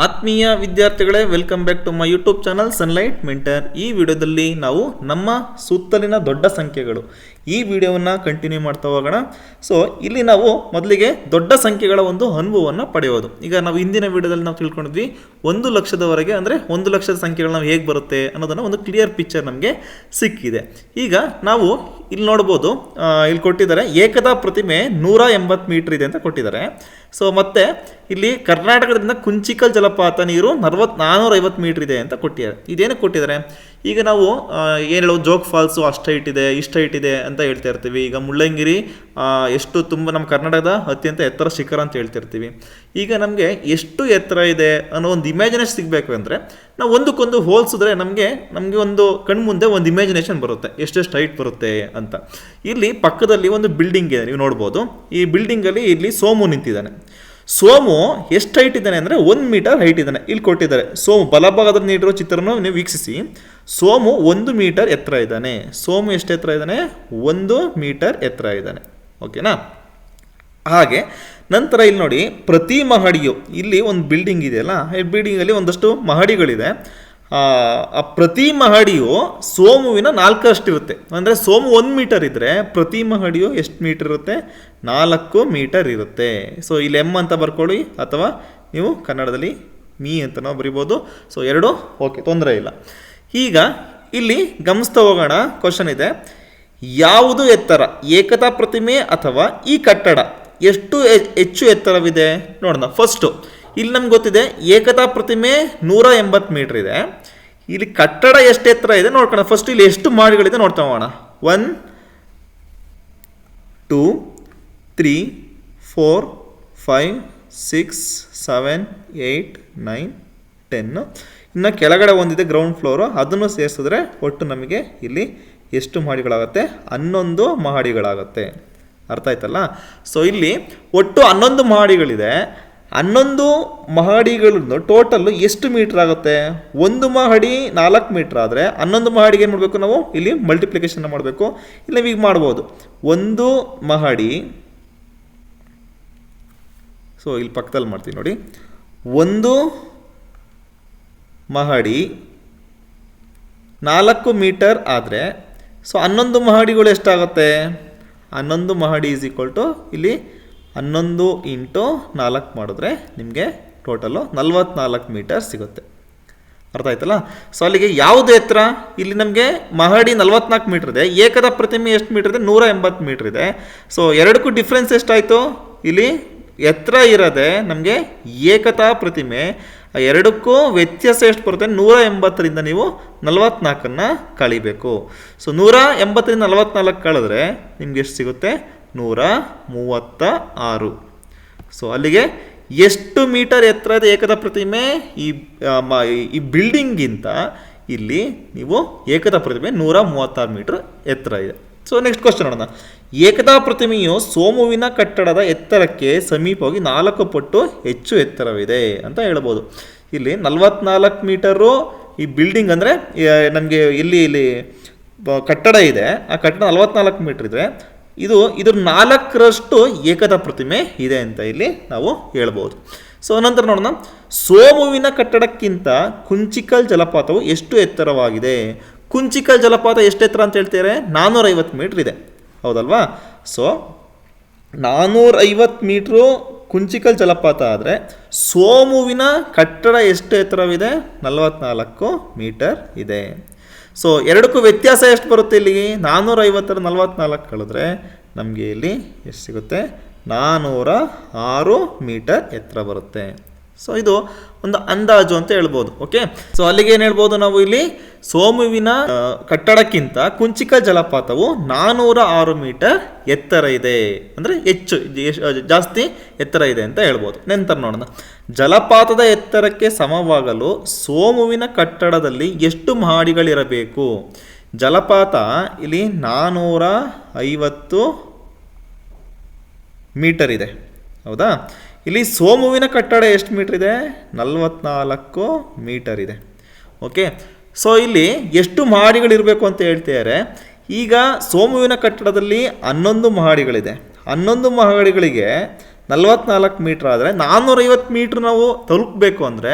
ಆತ್ಮೀಯ ವಿದ್ಯಾರ್ಥಿಗಳೇ, welcome back to my YouTube channel Sunlight Mentor. ಈ ವಿಡಿಯೋದಲ್ಲಿ ನಾವು ನಮ್ಮ ಸುತ್ತಲಿನ ದೊಡ್ಡ ಸಂಖ್ಯೆಗಳು ಈ ವಿಡಿಯೋವನ್ನು ಕಂಟಿನ್ಯೂ ಮಾಡ್ತಾ ಹೋಗೋಣ. ಸೊ ಇಲ್ಲಿ ನಾವು ಮೊದಲಿಗೆ ದೊಡ್ಡ ಸಂಖ್ಯೆಗಳ ಒಂದು ಅನುಭವವನ್ನು ಪಡೆಯೋದು. ಈಗ ನಾವು ಹಿಂದಿನ ವಿಡಿಯೋದಲ್ಲಿ ನಾವು ತಿಳ್ಕೊಂಡಿದ್ವಿ 1 ಲಕ್ಷದವರೆಗೆ, ಅಂದರೆ 1 ಲಕ್ಷದ ಸಂಖ್ಯೆಗಳು ನಾವು ಹೇಗೆ ಬರುತ್ತೆ ಅನ್ನೋದನ್ನು ಒಂದು ಕ್ಲಿಯರ್ ಪಿಕ್ಚರ್ ನಮಗೆ ಸಿಕ್ಕಿದೆ. ಈಗ ನಾವು ಇಲ್ಲಿ ನೋಡ್ಬೋದು, ಇಲ್ಲಿ ಕೊಟ್ಟಿದ್ದಾರೆ ಏಕತಾ ಪ್ರತಿಮೆ 180 ಮೀಟರ್ ಇದೆ ಅಂತ ಕೊಟ್ಟಿದ್ದಾರೆ. ಸೊ ಮತ್ತೆ ಇಲ್ಲಿ ಕರ್ನಾಟಕದಿಂದ ಕುಂಚಿಕಲ್ ಜಲಪಾತ ನೀರು 450 ಮೀಟರ್ ಇದೆ ಅಂತ ಕೊಟ್ಟಿದ್ದಾರೆ. ಇದೇನಕ್ಕೆ ಕೊಟ್ಟಿದ್ದಾರೆ? ಈಗ ನಾವು ಏನು ಹೇಳೋದು, ಜೋಗ್ ಫಾಲ್ಸು ಅಷ್ಟು ಹೈಟ್ ಇದೆ, ಇಷ್ಟು ಹೈಟ್ ಇದೆ ಅಂತ ಹೇಳ್ತಾ ಇರ್ತೀವಿ. ಈಗ ಮುಳ್ಳಂಗಿರಿ ಎಷ್ಟು ತುಂಬ ನಮ್ಮ ಕರ್ನಾಟಕದ ಅತ್ಯಂತ ಎತ್ತರ ಶಿಖರ ಅಂತ ಹೇಳ್ತಿರ್ತೀವಿ. ಈಗ ನಮಗೆ ಎಷ್ಟು ಎತ್ತರ ಇದೆ ಅನ್ನೋ ಒಂದು ಇಮ್ಯಾಜಿನೇಷನ್ ಸಿಗಬೇಕು ಅಂದರೆ ನಾವು ಒಂದಕ್ಕೊಂದು ಹೋಲಿಸಿದ್ರೆ ನಮಗೆ ಒಂದು ಕಣ್ಮುಂದೆ ಒಂದು ಇಮ್ಯಾಜಿನೇಷನ್ ಬರುತ್ತೆ, ಎಷ್ಟೆಷ್ಟು ಹೈಟ್ ಬರುತ್ತೆ ಅಂತ. ಇಲ್ಲಿ ಪಕ್ಕದಲ್ಲಿ ಒಂದು ಬಿಲ್ಡಿಂಗ್ ಇದೆ, ನೀವು ನೋಡ್ಬೋದು. ಈ ಬಿಲ್ಡಿಂಗಲ್ಲಿ ಇಲ್ಲಿ ಸೋಮು ನಿಂತಿದ್ದಾನೆ. ಸೋಮು ಎಷ್ಟು ಹೈಟ್ ಇದ್ದಾನೆ ಅಂದರೆ 1 ಮೀಟರ್ ಹೈಟ್ ಇದ್ದಾನೆ. ಇಲ್ಲಿ ಕೊಟ್ಟಿದ್ದಾರೆ ಸೋಮು ಬಲಭಾಗದಲ್ಲಿ ನೀಡಿರೋ ಚಿತ್ರನ ನೀವು ವೀಕ್ಷಿಸಿ. ಸೋಮು 1 ಮೀಟರ್ ಎತ್ತರ ಇದ್ದಾನೆ. ಸೋಮು ಎಷ್ಟು ಎತ್ತರ ಇದ್ದಾನೆ? 1 ಮೀಟರ್ ಎತ್ತರ ಇದ್ದಾನೆ. ಓಕೆನಾ? ಹಾಗೆ ನಂತರ ಇಲ್ಲಿ ನೋಡಿ, ಪ್ರತಿ ಮಹಡಿಯು, ಇಲ್ಲಿ ಒಂದು ಬಿಲ್ಡಿಂಗ್ ಇದೆಯಲ್ಲ, ಈ ಬಿಲ್ಡಿಂಗಲ್ಲಿ ಒಂದಷ್ಟು ಮಹಡಿಗಳಿದೆ. ಆ ಪ್ರತಿ ಮಹಡಿಯು ಸೋಮುವಿನ 4 ಇರುತ್ತೆ. ಅಂದರೆ ಸೋಮು 1 ಮೀಟರ್ ಇದ್ದರೆ ಪ್ರತಿ ಮಹಡಿಯು ಎಷ್ಟು ಮೀಟರ್ ಇರುತ್ತೆ? 4 ಮೀಟರ್ ಇರುತ್ತೆ. ಸೊ ಇಲ್ಲಿ ಎಮ್ ಅಂತ ಬರ್ಕೊಳ್ಳಿ, ಅಥವಾ ನೀವು ಕನ್ನಡದಲ್ಲಿ ಮೀ ಅಂತ ನಾವು ಬರಿಬೋದು. ಸೊ ಎರಡು ಓಕೆ, ತೊಂದರೆ ಇಲ್ಲ. ಈಗ ಇಲ್ಲಿ ಗಮನಿಸ್ತಾ ಹೋಗೋಣ. ಕ್ವಶನ್ ಇದೆ, ಯಾವುದು ಎತ್ತರ, ಏಕತಾ ಪ್ರತಿಮೆ ಅಥವಾ ಈ ಕಟ್ಟಡ ಎಷ್ಟು ಹೆಚ್ಚು ಎತ್ತರವಿದೆ ನೋಡೋಣ. ಫಸ್ಟು ಇಲ್ಲಿ ನಮ್ಗೆ ಗೊತ್ತಿದೆ ಏಕತಾ ಪ್ರತಿಮೆ 180 ಮೀಟರ್ ಇದೆ. ಇಲ್ಲಿ ಕಟ್ಟಡ ಎಷ್ಟು ಎತ್ತರ ಇದೆ ನೋಡ್ಕೋಣ. ಫಸ್ಟ್ ಇಲ್ಲಿ ಎಷ್ಟು ಮಹಡಿಗಳಿದೆ ನೋಡ್ತಾ ಹೋಗೋಣ. 1 2 3 4 5 6 7 8 9 10. ಇನ್ನು ಕೆಳಗಡೆ ಒಂದಿದೆ ಗ್ರೌಂಡ್ ಫ್ಲೋರು, ಅದನ್ನು ಸೇರಿಸಿದ್ರೆ ಒಟ್ಟು ನಮಗೆ ಇಲ್ಲಿ ಎಷ್ಟು ಮಹಡಿಗಳಾಗುತ್ತೆ? 11 ಮಹಡಿಗಳಾಗುತ್ತೆ. ಅರ್ಥ ಆಯ್ತಲ್ಲ? ಸೊ ಇಲ್ಲಿ ಒಟ್ಟು 11 ಮಹಡಿಗಳಿದೆ. 11 ಮಹಡಿಗಳನ್ನು ಟೋಟಲ್ಲು ಎಷ್ಟು ಮೀಟ್ರ್ ಆಗುತ್ತೆ? ಒಂದು ಮಹಡಿ 4 ಮೀಟ್ರ್ ಆದರೆ 11 ಮಹಡಿಗೆ ಏನು ಮಾಡಬೇಕು ನಾವು? ಇಲ್ಲಿ ಮಲ್ಟಿಪ್ಲಿಕೇಶನ್ ಮಾಡಬೇಕು. ಇಲ್ಲಿ ನಾವು ಈಗ ಮಾಡ್ಬೋದು, ಒಂದು ಮಹಡಿ, ಸೊ ಇಲ್ಲಿ ಪಕ್ಕದಲ್ಲಿ ಮಾಡ್ತೀವಿ ನೋಡಿ, ಒಂದು ಮಹಡಿ 4 ಮೀಟರ್ ಆದರೆ ಸೊ 11 ಮಹಡಿಗಳು ಎಷ್ಟಾಗುತ್ತೆ? 11 ಮಹಡಿ ಈಸ್ ಈಕ್ವಲ್ ಟು ಇಲ್ಲಿ 11 ಇಂಟು 4 ಮಾಡಿದ್ರೆ ನಿಮಗೆ ಟೋಟಲು 44 ಮೀಟರ್ ಸಿಗುತ್ತೆ. ಅರ್ಥ ಆಯ್ತಲ್ಲ? ಸೊ ಅಲ್ಲಿಗೆ ಯಾವುದು ಎತ್ತರ? ಇಲ್ಲಿ ನಮಗೆ ಮಹಡಿ 44 ಮೀಟರ್ ಇದೆ, ಏಕತಾ ಪ್ರತಿಮೆ ಎಷ್ಟು ಮೀಟರ್ ಇದೆ? 180 ಮೀಟರ್ ಇದೆ. ಸೊ ಎರಡಕ್ಕೂ ಡಿಫ್ರೆನ್ಸ್ ಎಷ್ಟಾಯಿತು? ಇಲ್ಲಿ ಎತ್ತರ ಇರೋದೆ ನಮಗೆ ಏಕತಾ ಪ್ರತಿಮೆ, ಎರಡಕ್ಕೂ ವ್ಯತ್ಯಾಸ ಎಷ್ಟು ಬರುತ್ತೆ? 180ರಿಂದ ನೀವು 44 ಕಳಿಬೇಕು. ಸೊ 180ರಿಂದ 44 ಕಳೆದ್ರೆ ನಿಮ್ಗೆ ಎಷ್ಟು ಸಿಗುತ್ತೆ? 136. ಸೊ ಅಲ್ಲಿಗೆ ಎಷ್ಟು ಮೀಟರ್ ಎತ್ತರ ಇದೆ ಏಕತಾ ಪ್ರತಿಮೆ? ಈ ಬಿಲ್ಡಿಂಗಿಂತ ಇಲ್ಲಿ ನೀವು ಏಕತಾ ಪ್ರತಿಮೆ 136 ಮೀಟರ್ ಎತ್ತರ ಇದೆ. ಸೊ ನೆಕ್ಸ್ಟ್ ಕ್ವಶನ್ ನೋಡೋಣ. ಏಕತಾ ಪ್ರತಿಮೆಯು ಸೋಮುವಿನ ಕಟ್ಟಡದ ಎತ್ತರಕ್ಕೆ ಸಮೀಪವಾಗಿ 4 ಪಟ್ಟು ಹೆಚ್ಚು ಎತ್ತರವಿದೆ ಅಂತ ಹೇಳ್ಬೋದು. ಇಲ್ಲಿ 44 ಮೀಟರು ಈ ಬಿಲ್ಡಿಂಗ್, ಅಂದರೆ ನಮಗೆ ಇಲ್ಲಿ ಕಟ್ಟಡ ಇದೆ, ಆ ಕಟ್ಟಡ 44 ಮೀಟರ್ ಇದೆ. ಇದ್ರ 4ರಷ್ಟು ಏಕತಾ ಪ್ರತಿಮೆ ಇದೆ ಅಂತ ಇಲ್ಲಿ ನಾವು ಹೇಳ್ಬೋದು. ಸೊ ನಂತರ ನೋಡೋಣ, ಸೋಮುವಿನ ಕಟ್ಟಡಕ್ಕಿಂತ ಕುಂಚಿಕಲ್ ಜಲಪಾತವು ಎಷ್ಟು ಎತ್ತರವಾಗಿದೆ? ಕುಂಚಿಕಲ್ ಜಲಪಾತ ಎಷ್ಟು ಎತ್ತರ ಅಂತ ಹೇಳ್ತಾರೆ? 450 ಮೀಟ್ರ್ ಇದೆ, ಹೌದಲ್ವಾ? ಸೊ 450 ಮೀಟ್ರು ಕುಂಚಿಕಲ್ ಜಲಪಾತ ಆದರೆ ಸೋಮುವಿನ ಕಟ್ಟಡ ಎಷ್ಟು ಎತ್ತರವಿದೆ? 44 ಮೀಟರ್ ಇದೆ. ಸೊ ಎರಡಕ್ಕೂ ವ್ಯತ್ಯಾಸ ಎಷ್ಟು ಬರುತ್ತೆ? ಇಲ್ಲಿ 450 44 ಕಳೆದ್ರೆ ನಮಗೆ ಇಲ್ಲಿ ಎಷ್ಟು ಸಿಗುತ್ತೆ? 406 ಮೀಟರ್ ಎತ್ತರ ಬರುತ್ತೆ. ಸೊ ಇದು ಒಂದು ಅಂದಾಜು ಅಂತ ಹೇಳ್ಬೋದು. ಓಕೆ, ಸೊ ಅಲ್ಲಿಗೆ ಏನು ಹೇಳ್ಬೋದು ನಾವು? ಇಲ್ಲಿ ಸೋಮುವಿನ ಕಟ್ಟಡಕ್ಕಿಂತ ಕುಂಚಿಕಲ್ ಜಲಪಾತವು 406 ಮೀಟರ್ ಎತ್ತರ ಇದೆ, ಅಂದರೆ ಜಾಸ್ತಿ ಎತ್ತರ ಇದೆ ಅಂತ ಹೇಳ್ಬೋದು. ನಂತರ ನೋಡೋಣ, ಜಲಪಾತದ ಎತ್ತರಕ್ಕೆ ಸಮವಾಗಲು ಸೋಮುವಿನ ಕಟ್ಟಡದಲ್ಲಿ ಎಷ್ಟು ಮಹಡಿಗಳಿರಬೇಕು? ಜಲಪಾತ ಇಲ್ಲಿ 450 ಮೀಟರ್ ಇದೆ, ಹೌದಾ? ಇಲ್ಲಿ ಸೋಮುವಿನ ಕಟ್ಟಡ ಎಷ್ಟು ಮೀಟರ್ ಇದೆ? 44 ಮೀಟರ್ ಇದೆ. ಓಕೆ, ಸೊ ಇಲ್ಲಿ ಎಷ್ಟು ಮಹಡಿಗಳಿರಬೇಕು ಅಂತ ಹೇಳ್ತಿದ್ದಾರೆ. ಈಗ ಸೋಮುವಿನ ಕಟ್ಟಡದಲ್ಲಿ 11 ಮಹಡಿಗಳಿದೆ. 11 ಮಹಡಿಗಳಿಗೆ 44 ಮೀಟ್ರ್ ಆದರೆ 450 ಮೀಟ್ರ್ ನಾವು ತಲುಪಬೇಕು ಅಂದರೆ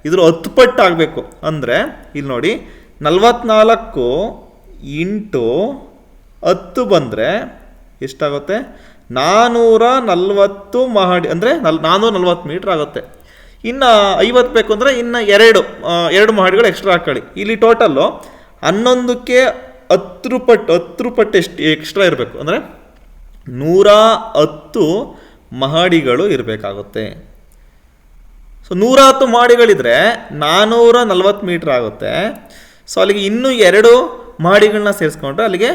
ಇದ್ರ 10 ಪಟ್ಟು ಆಗಬೇಕು. ಅಂದರೆ ಇಲ್ಲಿ ನೋಡಿ 44 ಇಂಟು 10 ಬಂದರೆ ಎಷ್ಟಾಗುತ್ತೆ? 440 ಮಹಡಿ ಅಂದರೆ 440 ಮೀಟ್ರ್ ಆಗುತ್ತೆ. ಇನ್ನು 50 ಬೇಕು ಅಂದರೆ ಇನ್ನು ಎರಡು ಮಹಡಿಗಳು ಎಕ್ಸ್ಟ್ರಾ ಹಾಕೊಳ್ಳಿ. ಇಲ್ಲಿ ಟೋಟಲ್ಲು 11ಕ್ಕೆ 10 ಪಟ್ಟು ಎಷ್ಟು ಎಕ್ಸ್ಟ್ರಾ ಇರಬೇಕು ಅಂದರೆ 110 ಮಹಡಿಗಳು ಇರಬೇಕಾಗುತ್ತೆ. ಸೊ 110 ಮಹಡಿಗಳಿದ್ರೆ 440 ಮೀಟ್ರ್ ಆಗುತ್ತೆ. ಸೊ ಅಲ್ಲಿಗೆ ಇನ್ನೂ 2 ಮಹಡಿಗಳನ್ನ ಸೇರಿಸ್ಕೊಂಡ್ರೆ ಅಲ್ಲಿಗೆ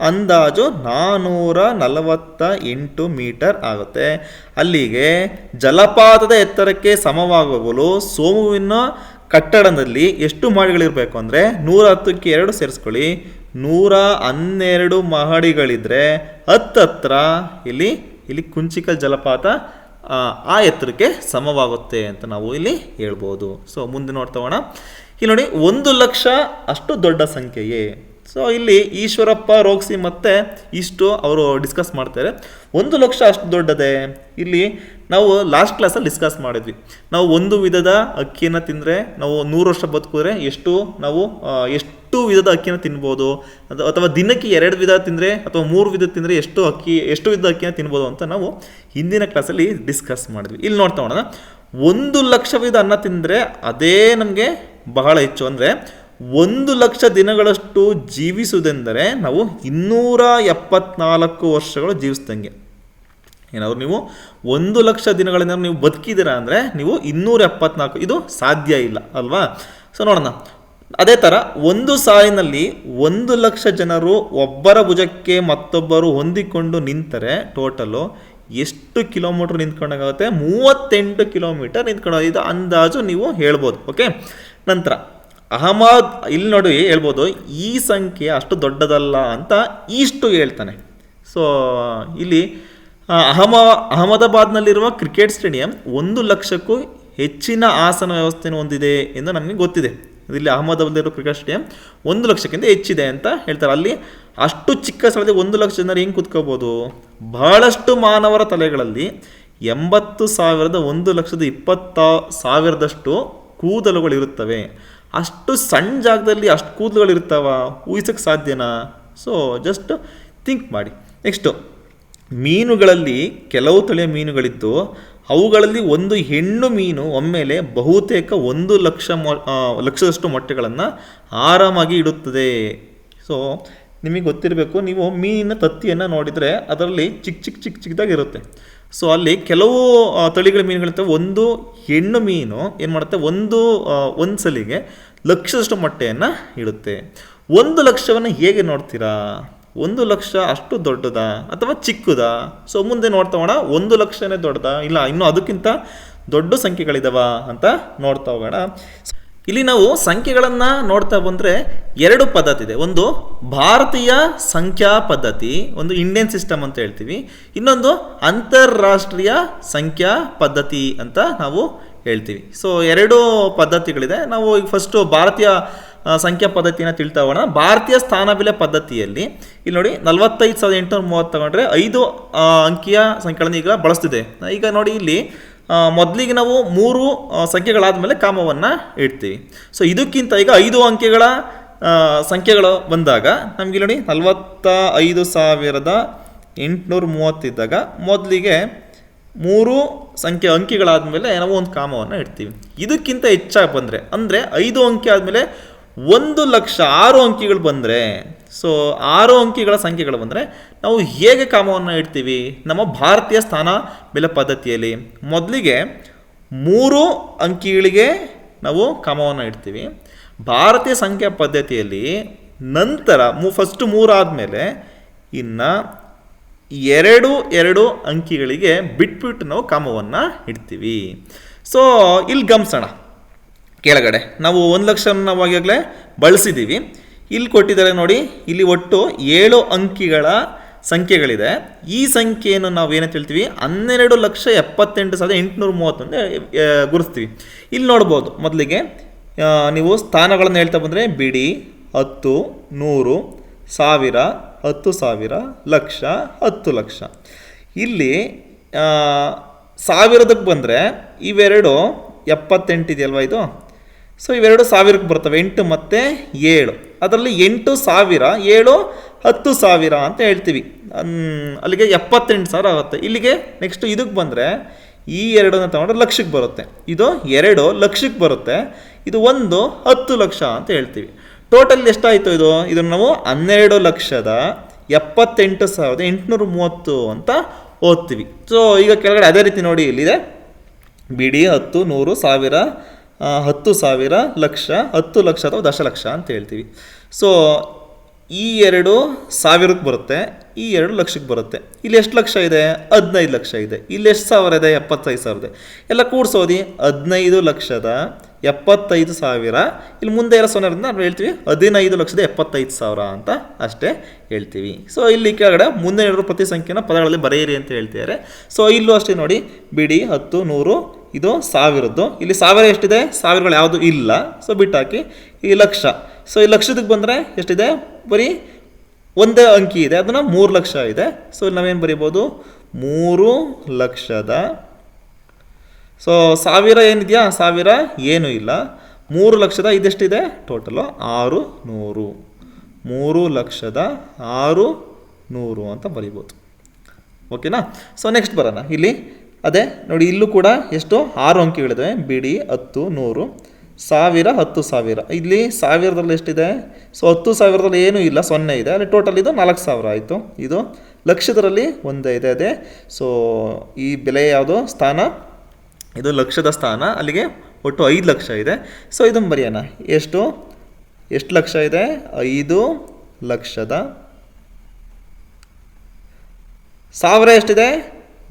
ಅಂದಾಜು 448 ಮೀಟರ್ ಆಗುತ್ತೆ. ಅಲ್ಲಿಗೆ ಜಲಪಾತದ ಎತ್ತರಕ್ಕೆ ಸಮವಾಗಲು ಸೋಮುವಿನ ಕಟ್ಟಡದಲ್ಲಿ ಎಷ್ಟು ಮಹಡಿಗಳಿರಬೇಕು ಅಂದರೆ 110ಕ್ಕೆ 2 ಸೇರಿಸ್ಕೊಳ್ಳಿ, 112 ಮಹಡಿಗಳಿದ್ರೆ ಹತ್ತತ್ರ ಇಲ್ಲಿ ಕುಂಚಿಕಲ್ ಜಲಪಾತ ಆ ಎತ್ತರಕ್ಕೆ ಸಮವಾಗುತ್ತೆ ಅಂತ ನಾವು ಇಲ್ಲಿ ಹೇಳ್ಬೋದು. ಸೊ ಮುಂದೆ ನೋಡ್ತೋಣ. ಇಲ್ಲಿ ನೋಡಿ 1 ಲಕ್ಷ ಅಷ್ಟು ದೊಡ್ಡ ಸಂಖ್ಯೆಯೇ. ಸೊ ಇಲ್ಲಿ ಈಶ್ವರಪ್ಪ, ರೋಕ್ಸಿ ಮತ್ತು ಇಷ್ಟು ಅವರು ಡಿಸ್ಕಸ್ ಮಾಡ್ತಾರೆ. 1 ಲಕ್ಷ ಅಷ್ಟು ದೊಡ್ಡದೇ. ಇಲ್ಲಿ ನಾವು ಲಾಸ್ಟ್ ಕ್ಲಾಸಲ್ಲಿ ಡಿಸ್ಕಸ್ ಮಾಡಿದ್ವಿ. ನಾವು ಒಂದು ವಿಧದ ಅಕ್ಕಿಯನ್ನು ತಿಂದರೆ ನಾವು 100 ವರ್ಷ ಬದುಕಿದ್ರೆ ಎಷ್ಟು ವಿಧದ ಅಕ್ಕಿನ ತಿನ್ಬೋದು, ಅಥವಾ ದಿನಕ್ಕೆ 2 ವಿಧ ತಿಂದರೆ ಅಥವಾ 3 ವಿಧ ತಿಂದರೆ ಎಷ್ಟು ವಿಧದ ಅಕ್ಕಿನ ತಿನ್ಬೋದು ಅಂತ ನಾವು ಹಿಂದಿನ ಕ್ಲಾಸಲ್ಲಿ ಡಿಸ್ಕಸ್ ಮಾಡಿದ್ವಿ. ಇಲ್ಲಿ ನೋಡ್ತಾ ಹೋಗೋಣ. 1 ಲಕ್ಷ ವಿಧ ಅನ್ನ ತಿಂದರೆ ಅದೇ ನಮಗೆ ಬಹಳ ಹೆಚ್ಚು. ಅಂದರೆ 1 ಲಕ್ಷ ದಿನಗಳಷ್ಟು ಜೀವಿಸುವುದೆಂದರೆ ನಾವು 274 ವರ್ಷಗಳು ಜೀವಿಸ್ದಂಗೆ. ಏನಾದ್ರು ನೀವು 1 ಲಕ್ಷ ದಿನಗಳಿಂದ ನೀವು ಬದುಕಿದ್ದೀರಾ ಅಂದರೆ ನೀವು 274, ಇದು ಸಾಧ್ಯ ಇಲ್ಲ ಅಲ್ವಾ? ಸೊ ನೋಡೋಣ. ಅದೇ ಥರ ಒಂದು ಸಾಲಿನಲ್ಲಿ 1 ಲಕ್ಷ ಜನರು ಒಬ್ಬರ ಭುಜಕ್ಕೆ ಮತ್ತೊಬ್ಬರು ಹೊಂದಿಕೊಂಡು ನಿಂತರೆ ಟೋಟಲು ಎಷ್ಟು ಕಿಲೋಮೀಟ್ರ್ ನಿಂತ್ಕೊಂಡಾಗುತ್ತೆ? 38 ಕಿಲೋಮೀಟರ್ ನಿಂತ್ಕೊಂಡು. ಇದು ಅಂದಾಜು ನೀವು ಹೇಳ್ಬೋದು. ಓಕೆ, ನಂತರ ಅಹಮದ್ ಇಲ್ಲಿ ನೋಡಿ ಹೇಳ್ಬೋದು ಈ ಸಂಖ್ಯೆ ಅಷ್ಟು ದೊಡ್ಡದಲ್ಲ ಅಂತ ಇಷ್ಟು ಹೇಳ್ತಾನೆ. ಸೊ ಇಲ್ಲಿ ಅಹಮದಾಬಾದ್ನಲ್ಲಿರುವ ಕ್ರಿಕೆಟ್ ಸ್ಟೇಡಿಯಂ 1 ಲಕ್ಷಕ್ಕೂ ಹೆಚ್ಚಿನ ಆಸನ ವ್ಯವಸ್ಥೆಯನ್ನು ಹೊಂದಿದೆ ಎಂದು ನಮಗೆ ಗೊತ್ತಿದೆ. ಇಲ್ಲಿ ಅಹಮದಾಬಾದ್ನಲ್ಲಿರುವ ಕ್ರಿಕೆಟ್ ಸ್ಟೇಡಿಯಂ 1 ಲಕ್ಷಕ್ಕಿಂತ ಹೆಚ್ಚಿದೆ ಅಂತ ಹೇಳ್ತಾರೆ. ಅಲ್ಲಿ ಅಷ್ಟು ಚಿಕ್ಕ ಸ್ಥಳದಲ್ಲಿ 1 ಲಕ್ಷ ಜನರು ಹೆಂಗೆ ಕೂತ್ಕೋಬೋದು? ಬಹಳಷ್ಟು ಮಾನವರ ತಲೆಗಳಲ್ಲಿ 80,120,000 ಕೂದಲುಗಳಿರುತ್ತವೆ. ಅಷ್ಟು ಸಣ್ಣ ಜಾಗದಲ್ಲಿ ಅಷ್ಟು ಕೂದಲುಗಳಿರ್ತಾವ? ಊಹಿಸೋಕ್ಕೆ ಸಾಧ್ಯನಾ? ಸೊ ಜಸ್ಟ್ ಥಿಂಕ್ ಮಾಡಿ. ನೆಕ್ಸ್ಟು, ಮೀನುಗಳಲ್ಲಿ ಕೆಲವು ತಳಿಯ ಮೀನುಗಳಿದ್ದು ಅವುಗಳಲ್ಲಿ ಒಂದು ಹೆಣ್ಣು ಮೀನು ಒಮ್ಮೆಲೆ ಬಹುತೇಕ 1 ಲಕ್ಷದಷ್ಟು ಮೊಟ್ಟೆಗಳನ್ನು ಆರಾಮಾಗಿ ಇಡುತ್ತದೆ. ಸೊ ನಿಮಗೆ ಗೊತ್ತಿರಬೇಕು, ನೀವು ಮೀನಿನ ತತ್ತಿಯನ್ನು ನೋಡಿದರೆ ಅದರಲ್ಲಿ ಚಿಕ್ಕದಾಗಿರುತ್ತೆ. ಸೊ ಅಲ್ಲಿ ಕೆಲವು ತಳಿಗಳ ಮೀನುಗಳಿರ್ತವೆ. ಒಂದು ಹೆಣ್ಣು ಮೀನು ಏನು ಮಾಡುತ್ತೆ, ಒಂದು ಸಲಿಗೆ ಲಕ್ಷದಷ್ಟು ಮೊಟ್ಟೆಯನ್ನು ಇಡುತ್ತೆ. 1 ಲಕ್ಷವನ್ನು ಹೇಗೆ ನೋಡ್ತೀರಾ? 1 ಲಕ್ಷ ಅಷ್ಟು ದೊಡ್ಡದಾ ಅಥವಾ ಚಿಕ್ಕದಾ? ಸೊ ಮುಂದೆ ನೋಡ್ತಾ ಹೋಗೋಣ. 1 ಲಕ್ಷನೇ ದೊಡ್ಡದಾ, ಇಲ್ಲ ಇನ್ನೂ ಅದಕ್ಕಿಂತ ದೊಡ್ಡ ಸಂಖ್ಯೆಗಳಿದಾವ ಅಂತ ನೋಡ್ತಾ ಹೋಗೋಣ. ಇಲ್ಲಿ ನಾವು ಸಂಖ್ಯೆಗಳನ್ನು ನೋಡ್ತಾ ಬಂದರೆ 2 ಪದ್ಧತಿ ಇದೆ. ಒಂದು ಭಾರತೀಯ ಸಂಖ್ಯಾ ಪದ್ಧತಿ, ಒಂದು ಇಂಡಿಯನ್ ಸಿಸ್ಟಮ್ ಅಂತ ಹೇಳ್ತೀವಿ. ಇನ್ನೊಂದು ಅಂತಾರಾಷ್ಟ್ರೀಯ ಸಂಖ್ಯಾ ಪದ್ಧತಿ ಅಂತ ನಾವು ಹೇಳ್ತೀವಿ. ಸೊ 2 ಪದ್ಧತಿಗಳಿದೆ. ನಾವು ಈಗ ಫಸ್ಟು ಭಾರತೀಯ ಸಂಖ್ಯಾ ಪದ್ಧತಿನ ತಿಳ್ತಾ ಹೋಗೋಣ. ಭಾರತೀಯ ಸ್ಥಾನಬೆಲೆ ಪದ್ಧತಿಯಲ್ಲಿ ಇಲ್ಲಿ ನೋಡಿ 45,830 ತಗೊಂಡ್ರೆ 5 ಅಂಕಿಯ ಸಂಖ್ಯೆಗಳನ್ನು ಈಗ ಬಳಸ್ತಿದೆ. ಈಗ ನೋಡಿ ಇಲ್ಲಿ ಮೊದಲಿಗೆ ನಾವು 3 ಸಂಖ್ಯೆಗಳಾದಮೇಲೆ ಕಾಮವನ್ನು ಇಡ್ತೀವಿ. ಸೊ ಇದಕ್ಕಿಂತ ಈಗ 5 ಅಂಕೆಗಳ ಸಂಖ್ಯೆಗಳು ಬಂದಾಗ ನಮಗೆ ನೋಡಿ 45,830 ಇದ್ದಾಗ ಮೊದಲಿಗೆ 3 ಅಂಕಿಗಳಾದಮೇಲೆ ನಾವು ಒಂದು ಕಾಮವನ್ನು ಇಡ್ತೀವಿ. ಇದಕ್ಕಿಂತ ಹೆಚ್ಚಾಗಿ ಬಂದರೆ ಅಂದರೆ 5 ಅಂಕೆ ಆದಮೇಲೆ 1 ಲಕ್ಷ 6 ಅಂಕಿಗಳು ಬಂದರೆ, ಸೊ 6 ಅಂಕಿಗಳ ಸಂಖ್ಯೆಗಳು ಬಂದರೆ ನಾವು ಹೇಗೆ ಕಾಮವನ್ನು ಇಡ್ತೀವಿ? ನಮ್ಮ ಭಾರತೀಯ ಸ್ಥಾನ ಬೆಲೆ ಪದ್ಧತಿಯಲ್ಲಿ ಮೊದಲಿಗೆ 3 ಅಂಕಿಗಳಿಗೆ ನಾವು ಕಾಮವನ್ನು ಇಡ್ತೀವಿ. ಭಾರತೀಯ ಸಂಖ್ಯಾ ಪದ್ಧತಿಯಲ್ಲಿ ನಂತರ ಫಸ್ಟು 3 ಆದಮೇಲೆ ಇನ್ನು 2 ಅಂಕಿಗಳಿಗೆ ಬಿಟ್ಬಿಟ್ಟು ನಾವು ಕಾಮವನ್ನು ಇಡ್ತೀವಿ. ಸೊ ಇಲ್ಲಿ ಗಮನಿಸೋಣ. ಕೆಳಗಡೆ ನಾವು 1 ಲಕ್ಷ ನಾವು ಈಗಾಗಲೇ ಬಳಸಿದ್ದೀವಿ. ಇಲ್ಲಿ ಕೊಟ್ಟಿದ್ದಾರೆ ನೋಡಿ, ಇಲ್ಲಿ ಒಟ್ಟು 7 ಅಂಕಿಗಳ ಸಂಖ್ಯೆಗಳಿದೆ. ಈ ಸಂಖ್ಯೆಯನ್ನು ನಾವು ಏನಂತ ಹೇಳ್ತೀವಿ? 12,78,830 ಅಂತ ಗುರುಸ್ತೀವಿ. ಇಲ್ಲಿ ನೋಡ್ಬೋದು, ಮೊದಲಿಗೆ ನೀವು ಸ್ಥಾನಗಳನ್ನು ಹೇಳ್ತಾ ಬಂದರೆ ಬಿಡಿ, 10, 100, 1000, 10,000, ಲಕ್ಷ, 10 ಲಕ್ಷ. ಇಲ್ಲಿ ಸಾವಿರದಕ್ಕೆ ಬಂದರೆ ಇವೆರಡು 78 ಇದೆಯಲ್ವ ಇದು. ಸೊ ಇವೆರಡು ಸಾವಿರಕ್ಕೆ ಬರ್ತವೆ, 8 ಮತ್ತು 7. ಅದರಲ್ಲಿ 8,000, 7 10,000 ಅಂತ ಹೇಳ್ತೀವಿ. ಅಲ್ಲಿಗೆ 78,000 ಆಗುತ್ತೆ. ಇಲ್ಲಿಗೆ ನೆಕ್ಸ್ಟ್ ಇದಕ್ಕೆ ಬಂದರೆ ಈ ಎರಡನ್ನ ತಗೊಂಡ್ರೆ ಲಕ್ಷಕ್ಕೆ ಬರುತ್ತೆ. ಇದು 2 ಲಕ್ಷಕ್ಕೆ ಬರುತ್ತೆ, ಇದು 1 10 ಲಕ್ಷ ಅಂತ ಹೇಳ್ತೀವಿ. ಟೋಟಲ್ ಎಷ್ಟಾಯಿತು ಇದು? ಇದನ್ನು ನಾವು 12,78,830 ಅಂತ ಓದ್ತೀವಿ. ಸೊ ಈಗ ಕೆಳಗಡೆ ಅದೇ ರೀತಿ ನೋಡಿ, ಇಲ್ಲಿದೆ ಬಿಡಿ 10, 100, 1000, 10,000, ಲಕ್ಷ, 10 ಲಕ್ಷ ಅಥವಾ ದಶಲಕ್ಷ ಅಂತ ಹೇಳ್ತೀವಿ. ಸೊ ಈ 2 ಸಾವಿರಕ್ಕೆ ಬರುತ್ತೆ, ಈ 2 ಲಕ್ಷಕ್ಕೆ ಬರುತ್ತೆ. ಇಲ್ಲಿ ಎಷ್ಟು ಲಕ್ಷ ಇದೆ? 15 ಲಕ್ಷ ಇದೆ. ಇಲ್ಲಿ ಎಷ್ಟು ಸಾವಿರ ಇದೆ? 75,000 ಇದೆ. ಎಲ್ಲ ಕೂಡಿಸೋದಿ 15,75,000. ಇಲ್ಲಿ ಮುಂದೆ ಎಲ್ಲ ಸೊನ್ನೆರಿಂದ ನಾವು ಹೇಳ್ತೀವಿ 15,75,000 ಅಂತ ಅಷ್ಟೇ ಹೇಳ್ತೀವಿ. ಸೊ ಇಲ್ಲಿ ಕೆಳಗಡೆ ಮುಂದೆ ಹೇಳಿರೋ ಪ್ರತಿ ಸಂಖ್ಯೆನ ಪದಗಳಲ್ಲಿ ಬರೆಯಿರಿ ಅಂತ ಹೇಳ್ತಿದ್ದಾರೆ. ಸೊ ಇಲ್ಲೂ ಅಷ್ಟೇ ನೋಡಿ, ಬಿಡಿ 10, 100, ಇದು 1000. ಇಲ್ಲಿ 1000 ಎಷ್ಟಿದೆ? ಸಾವಿರಗಳು ಯಾವುದು ಇಲ್ಲ, ಸೊ ಬಿಟ್ಟಾಕಿ. ಈ ಲಕ್ಷ, ಸೊ ಈ ಲಕ್ಷದಕ್ಕೆ ಬಂದರೆ ಎಷ್ಟಿದೆ? ಬರೀ ಒಂದೇ ಅಂಕಿ ಇದೆ, ಅದನ್ನು 3 ಲಕ್ಷ ಇದೆ. ಸೊ ಇಲ್ಲಿ ನಾವೇನು ಬರೀಬೋದು? 3 ಲಕ್ಷದ. ಸೊ 1000 ಏನಿದೆಯಾ? 1000 ಏನೂ ಇಲ್ಲ. 3 ಲಕ್ಷದ ಇದೆಷ್ಟಿದೆ ಟೋಟಲು? 600. 3,06,100 ಅಂತ ಬರೀಬೋದು. ಓಕೆನಾ? ಸೊ ನೆಕ್ಸ್ಟ್ ಬರೋಣ. ಇಲ್ಲಿ ಅದೇ ನೋಡಿ, ಇಲ್ಲೂ ಕೂಡ ಎಷ್ಟು? 6 ಅಂಕಿಗಳಿವೆ. ಬಿಡಿ 10, 100, 1000, 10,000. ಇಲ್ಲಿ 1000ರಲ್ಲಿ ಎಷ್ಟಿದೆ? ಸೊ 10,000ರಲ್ಲಿ ಏನೂ ಇಲ್ಲ, 0 ಇದೆ. ಅಲ್ಲಿ ಟೋಟಲ್ ಇದು 4,000 ಆಯಿತು. ಇದು ಲಕ್ಷದರಲ್ಲಿ ಒಂದೇ ಇದೆ, ಅದೇ. ಸೊ ಈ ಬೆಲೆ ಯಾವುದು? ಸ್ಥಾನ, ಇದು ಲಕ್ಷದ ಸ್ಥಾನ. ಅಲ್ಲಿಗೆ ಒಟ್ಟು 5 ಲಕ್ಷ ಇದೆ. ಸೊ ಇದನ್ನು ಬರೆಯೋಣ. ಎಷ್ಟು ಲಕ್ಷ ಇದೆ? 5 ಲಕ್ಷದ. 1000 ಎಷ್ಟಿದೆ?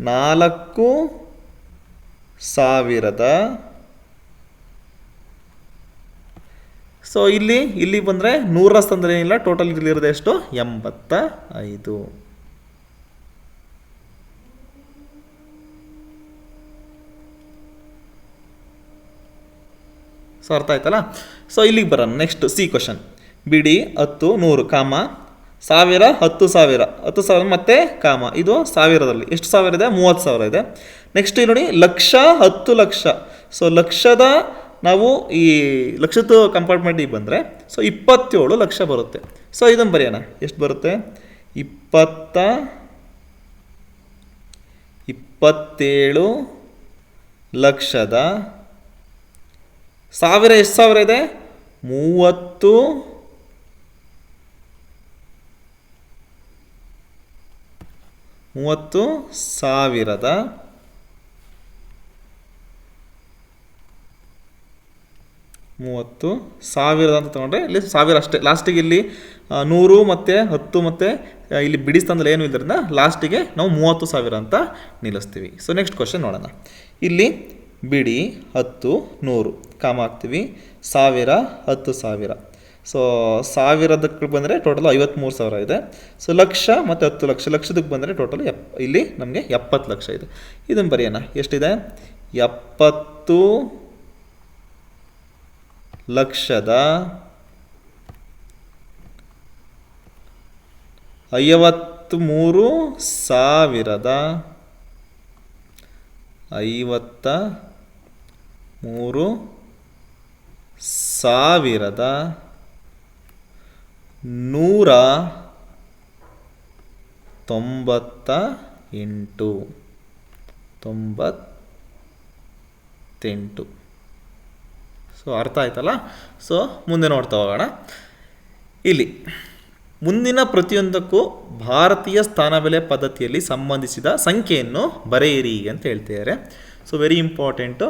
4,000. ಸೊ ಇಲ್ಲಿ ಬಂದರೆ 100ರ ಸ್ಥಾನದಲ್ಲಿ ಏನಿಲ್ಲ, ಟೋಟಲ್ ಇಲ್ಲಿರೋದು ಎಷ್ಟು? 85. ಸೊ ಅರ್ಥ ಆಯ್ತಲ್ಲ? ಸೊ ಇಲ್ಲಿಗೆ ಬರೋಣ. Next C question. ಬಿಡಿ 10, 100, ಕಾಮ 1000, 10,000, 10,000 ಮತ್ತು ಕಾಮ. ಇದು 1000ರಲ್ಲಿ ಎಷ್ಟು ಸಾವಿರ ಇದೆ? 30,000 ಇದೆ. ನೆಕ್ಸ್ಟ್ ನೋಡಿ, ಲಕ್ಷ, 10 ಲಕ್ಷ. ಸೊ ಲಕ್ಷದ ನಾವು ಈ ಲಕ್ಷದ ಕಂಪಾರ್ಟ್ಮೆಂಟಿಗೆ ಬಂದರೆ ಸೊ 27 ಲಕ್ಷ ಬರುತ್ತೆ. ಸೊ ಇದನ್ನು ಬರೆಯೋಣ. ಎಷ್ಟು ಬರುತ್ತೆ? 27 ಲಕ್ಷದ. 1000 ಎಷ್ಟು ಸಾವಿರ ಇದೆ? 30,000ದ. ಅಂತ ತೊಗೊಂಡ್ರೆ ಇಲ್ಲಿ 1000 ಅಷ್ಟೇ. ಲಾಸ್ಟಿಗೆ ಇಲ್ಲಿ 100 ಮತ್ತು 10 ಮತ್ತು ಇಲ್ಲಿ ಬಿಡಿ ಸ್ಥಾನದಲ್ಲಿ ಏನು ಇದ್ರಿಂದ ಲಾಸ್ಟಿಗೆ ನಾವು 30,000 ಅಂತ ನಿಲ್ಲಿಸ್ತೀವಿ. ಸೊ ನೆಕ್ಸ್ಟ್ ಕ್ವಶನ್ ನೋಡೋಣ. ಇಲ್ಲಿ ಬಿಡಿ 10, 100, ಕಾಮ ಹಾಕ್ತೀವಿ. 1000, 10,000. ಸೊ 1000ಕ್ಕೆ ಬಂದರೆ ಟೋಟಲ್ 53,000 ಇದೆ. ಸೊ ಲಕ್ಷ ಮತ್ತು 10 ಲಕ್ಷ. ಲಕ್ಷದಕ್ಕೆ ಬಂದರೆ ಟೋಟಲ್ ಇಲ್ಲಿ ನಮಗೆ 70 ಲಕ್ಷ ಇದೆ. ಇದನ್ನು ಬರೆಯೋಣ. ಎಷ್ಟಿದೆ? 70 ಲಕ್ಷದ. 53,000ದ. 53,000ದ 198. ಸೊ ಅರ್ಥ ಆಯ್ತಲ್ಲ? ಸೊ ಮುಂದೆ ನೋಡ್ತಾ ಹೋಗೋಣ. ಇಲ್ಲಿ ಮುಂದಿನ ಪ್ರತಿಯೊಂದಕ್ಕೂ ಭಾರತೀಯ ಸ್ಥಾನಬೆಲೆ ಪದ್ಧತಿಯಲ್ಲಿ ಸಂಬಂಧಿಸಿದ ಸಂಖ್ಯೆಯನ್ನು ಬರೆಯಿರಿ ಅಂತ ಹೇಳ್ತಿದ್ದಾರೆ. So very important.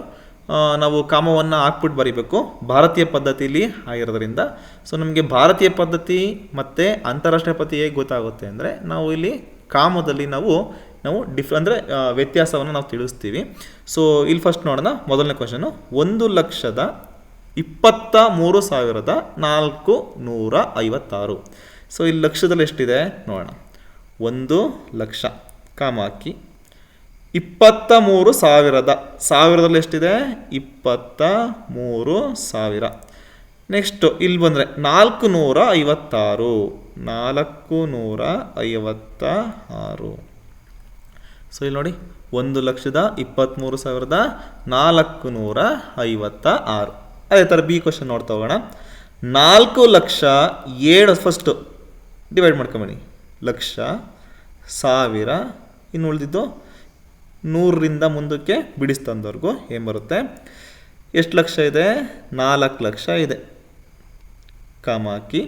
ನಾವು ಕಾಮವನ್ನು ಹಾಕ್ಬಿಟ್ಟು ಬರೀಬೇಕು, ಭಾರತೀಯ ಪದ್ಧತಿಯಲ್ಲಿ ಆಗಿರೋದ್ರಿಂದ. ಸೊ ನಮಗೆ ಭಾರತೀಯ ಪದ್ಧತಿ ಮತ್ತು ಅಂತಾರಾಷ್ಟ್ರೀಯ ಪದ್ಧತಿ ಹೇಗೆ ಗೊತ್ತಾಗುತ್ತೆ ಅಂದರೆ, ನಾವು ಇಲ್ಲಿ ಕಾಮದಲ್ಲಿ ನಾವು ಅಂದರೆ ವ್ಯತ್ಯಾಸವನ್ನು ನಾವು ತಿಳಿಸ್ತೀವಿ. ಸೊ ಇಲ್ಲಿ ಫಸ್ಟ್ ನೋಡೋಣ. ಮೊದಲನೇ ಕ್ವಶನು, 1,23,456. ಸೊ ಇಲ್ಲಿ ಲಕ್ಷದಲ್ಲಿ ಎಷ್ಟಿದೆ ನೋಡೋಣ. 1 ಲಕ್ಷ, ಕಾಮ ಹಾಕಿ. 23,000. 1000ದಲ್ಲಿ ಎಷ್ಟಿದೆ? 23,000. ನೆಕ್ಸ್ಟು ಇಲ್ಲಿ ಬಂದರೆ 456. 456. ಸೊ ಇಲ್ಲಿ ನೋಡಿ, 1,23,456. ಅದೇ ಥರ ಬಿ ಕ್ವಶನ್ ನೋಡ್ತಾ ಹೋಗೋಣ. 4,07,000 ಫಸ್ಟು ಡಿವೈಡ್ ಮಾಡ್ಕೊಂಬನಿ, ಲಕ್ಷ, ಸಾವಿರ, ಇನ್ನು ಉಳಿದಿದ್ದು 100ರಿಂದ ಮುಂದಕ್ಕೆ ಬಿಡಿಸ್ತಂದವ್ರಿಗೂ ಏನು ಬರುತ್ತೆ? ಎಷ್ಟು ಲಕ್ಷ ಇದೆ? 4 ಲಕ್ಷ ಇದೆ. ಕಾಮಾಕಿ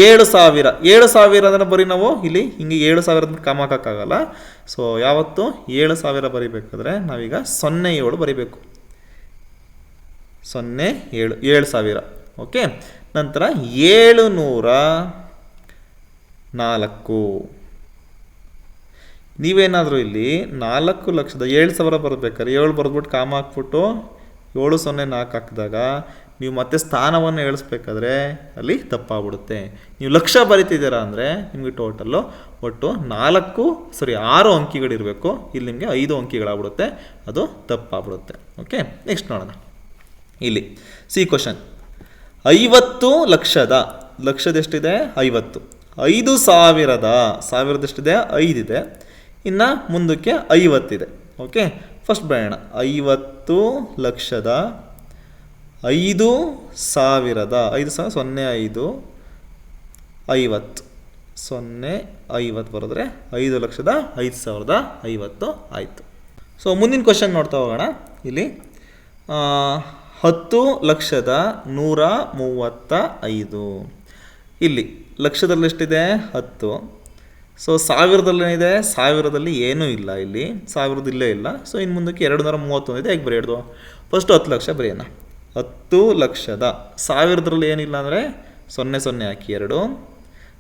7,000. 7,000 ಅದನ್ನು ಬರೀ ನಾವು ಇಲ್ಲಿ ಹಿಂಗೆ 7,000 ಕಾಮಾಕೋಕ್ಕಾಗಲ್ಲ. ಸೊ ಯಾವತ್ತು 7,000 ಬರಿಬೇಕಾದ್ರೆ ನಾವೀಗ 07 ಬರಿಬೇಕು. 07,000. ಓಕೆ. ನಂತರ 704. ನೀವೇನಾದರೂ ಇಲ್ಲಿ 4,07,000 ಬರಬೇಕಾದ್ರೆ 7 ಬರೆದ್ಬಿಟ್ಟು ಕಾಮ ಹಾಕ್ಬಿಟ್ಟು 704 ಹಾಕಿದಾಗ ನೀವು ಮತ್ತೆ ಸ್ಥಾನವನ್ನು ಏಳಿಸ್ಬೇಕಾದ್ರೆ ಅಲ್ಲಿ ತಪ್ಪಾಗ್ಬಿಡುತ್ತೆ. ನೀವು ಲಕ್ಷ ಬರಿತಿದ್ದೀರಾ ಅಂದರೆ ನಿಮಗೆ ಟೋಟಲ್ಲು ಒಟ್ಟು 6 ಅಂಕಿಗಳಿರಬೇಕು. ಇಲ್ಲಿ ನಿಮಗೆ 5 ಅಂಕಿಗಳಾಗ್ಬಿಡುತ್ತೆ, ಅದು ತಪ್ಪಾಗ್ಬಿಡುತ್ತೆ. ಓಕೆ. ನೆಕ್ಸ್ಟ್ ನೋಡೋಣ. ಇಲ್ಲಿ ಸಿ ಕ್ವಶನ್. 50 ಲಕ್ಷದ, ಲಕ್ಷದೆಷ್ಟಿದೆ? 50. 5,000 ಎಷ್ಟಿದೆ? 5 ಇದೆ. ಇನ್ನು ಮುಂದಕ್ಕೆ 50 ಇದೆ. ಓಕೆ. ಫಸ್ಟ್ ಬರೋಣ. 50 ಲಕ್ಷದ 5,000, 5,000, 50 ಬರೆದ್ರೆ 5,05,050 ಆಯಿತು. ಸೊ ಮುಂದಿನ ಕ್ವಶನ್ ನೋಡ್ತಾ ಹೋಗೋಣ. ಇಲ್ಲಿ 10,135. ಇಲ್ಲಿ ಲಕ್ಷದಲ್ಲಿ ಎಷ್ಟಿದೆ? 10. ಸೊ ಸಾವಿರದಲ್ಲೇನಿದೆ? ಸಾವಿರದಲ್ಲಿ ಏನೂ ಇಲ್ಲ, ಇಲ್ಲಿ 1000 ಇಲ್ಲೇ ಇಲ್ಲ. ಸೊ ಇನ್ನು ಮುಂದಕ್ಕೆ 231 ಇದೆ. ಹೇಗೆ ಬರೆಯೋದು? ಫಸ್ಟು 10 ಲಕ್ಷ ಬರೆಯೋಣ. 10 ಲಕ್ಷದ 1000ರಲ್ಲಿ ಏನಿಲ್ಲ ಅಂದರೆ 00 ಹಾಕಿ 2.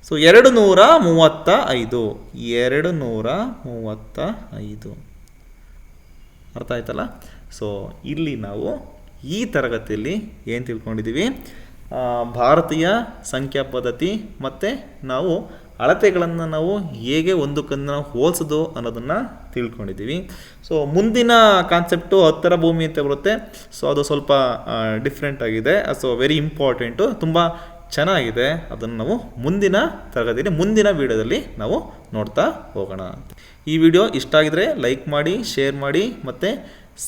ಸೊ 235. 235 ಅರ್ಥ ಆಯ್ತಲ್ಲ? ಸೊ ಇಲ್ಲಿ ನಾವು ಈ ತರಗತಿಯಲ್ಲಿ ಏನು ತಿಳ್ಕೊಂಡಿದ್ದೀವಿ? ಭಾರತೀಯ ಸಂಖ್ಯಾ ಪದ್ಧತಿ ಮತ್ತು ನಾವು ಅಳತೆಗಳನ್ನು ನಾವು ಹೇಗೆ ಒಂದಕ್ಕೊಂದು ಹೋಲಿಸೋದು ಅನ್ನೋದನ್ನು ತಿಳ್ಕೊಂಡಿದ್ದೀವಿ. ಸೊ ಮುಂದಿನ ಕಾನ್ಸೆಪ್ಟು 10ರ ಭೂಮಿ ಅಂತ ಬರುತ್ತೆ. ಸೊ ಅದು ಸ್ವಲ್ಪ ಡಿಫ್ರೆಂಟ್ ಆಗಿದೆ. ಸೊ ವೆರಿ ಇಂಪಾರ್ಟೆಂಟು, ತುಂಬ ಚೆನ್ನಾಗಿದೆ. ಅದನ್ನು ನಾವು ಮುಂದಿನ ತರಗತಿಯಲ್ಲಿ ಮುಂದಿನ ವಿಡಿಯೋದಲ್ಲಿ ನಾವು ನೋಡ್ತಾ ಹೋಗೋಣ. ಈ ವಿಡಿಯೋ ಇಷ್ಟ ಆಗಿದರೆ ಲೈಕ್ ಮಾಡಿ, ಶೇರ್ ಮಾಡಿ ಮತ್ತು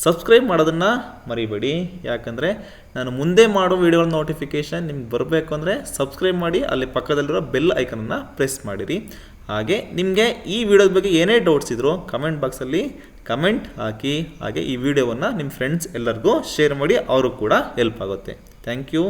ಸಬ್ಸ್ಕ್ರೈಬ್ ಮಾಡೋದನ್ನು ಮರಿಬೇಡಿ. ಯಾಕಂದರೆ ನಾನು ಮುಂದೆ ಮಾಡೋ ವಿಡಿಯೋ ನೋಟಿಫಿಕೇಷನ್ ನಿಮ್ಗೆ ಬರಬೇಕು ಅಂದರೆ ಸಬ್ಸ್ಕ್ರೈಬ್ ಮಾಡಿ, ಅಲ್ಲಿ ಪಕ್ಕದಲ್ಲಿರೋ ಬೆಲ್ ಐಕನನ್ನು ಪ್ರೆಸ್ ಮಾಡಿರಿ. ಹಾಗೆ ನಿಮಗೆ ಈ ವಿಡಿಯೋದ ಬಗ್ಗೆ ಏನೇ ಡೌಟ್ಸ್ ಇದ್ದರೂ ಕಮೆಂಟ್ ಬಾಕ್ಸಲ್ಲಿ ಕಮೆಂಟ್ ಹಾಕಿ. ಹಾಗೆ ಈ ವಿಡಿಯೋವನ್ನು ನಿಮ್ಮ ಫ್ರೆಂಡ್ಸ್ ಎಲ್ಲರಿಗೂ ಶೇರ್ ಮಾಡಿ, ಅವ್ರಿಗೂ ಕೂಡ ಹೆಲ್ಪ್ ಆಗುತ್ತೆ. Thank you.